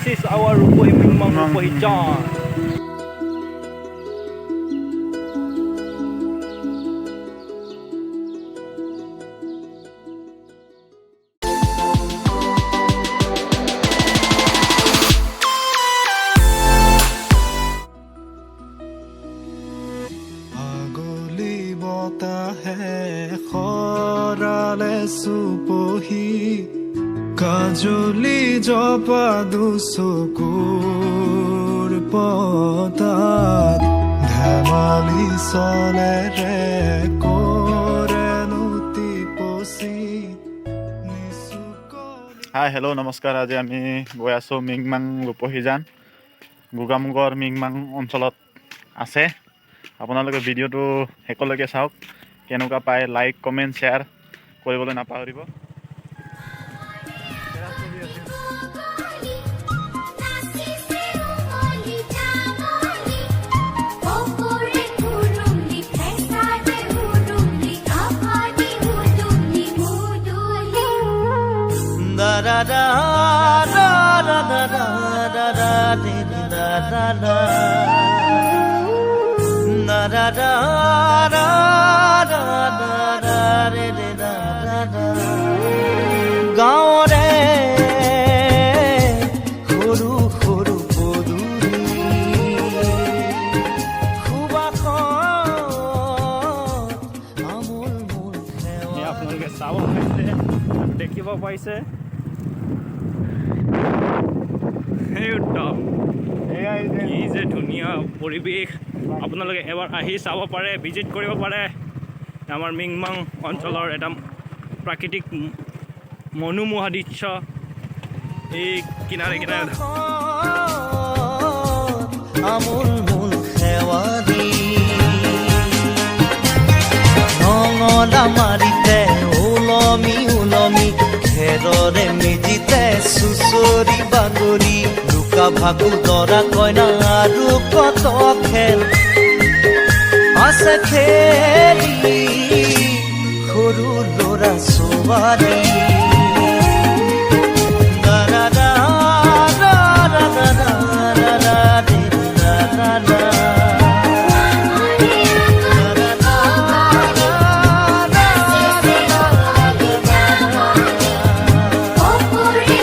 is our Rupohi Mingmang Rupohi John. কাজলি জপা দুচকুৰ পতাত ধেমালি চলে ৰে কৰেনুতি পচি। হাই হেল্ল' নমস্কাৰ। আজি আমি গৈ আছোঁ মিংমাং ৰূপহীজান গোগামুগৰ মিংমাং অঞ্চলত আছে। আপোনালোকে ভিডিঅ'টো শেষলৈকে চাওক, কেনেকুৱা পায় লাইক কমেণ্ট শ্বেয়াৰ কৰিবলৈ নাপাহৰিব। da da da da da da da da da da da da da da গাঁৱৰে সৰু সৰু পদূলি আপোনালোকে চাব পাইছে, দেখিব পাইছে। কি যে ধুনীয়া পৰিৱেশ, আপোনালোকে এবাৰ আহি চাব পাৰে, ভিজিট কৰিব পাৰে। আমাৰ মিংমাং অঞ্চলৰ এটা প্ৰাকৃতিক মনোমোহা দৃশ্য এই কিনাৰে কিনাৰে। আমোল মোল সেৱাৰী নঙলা মাৰিতে ওলমি ওলমি খেৰৰে মেজিতে চুচৰি বাগৰি লুকা ভাগু দৰা কইনা আৰু কত খেল আছে খেলি সৰু ল'ৰা ছোৱালী।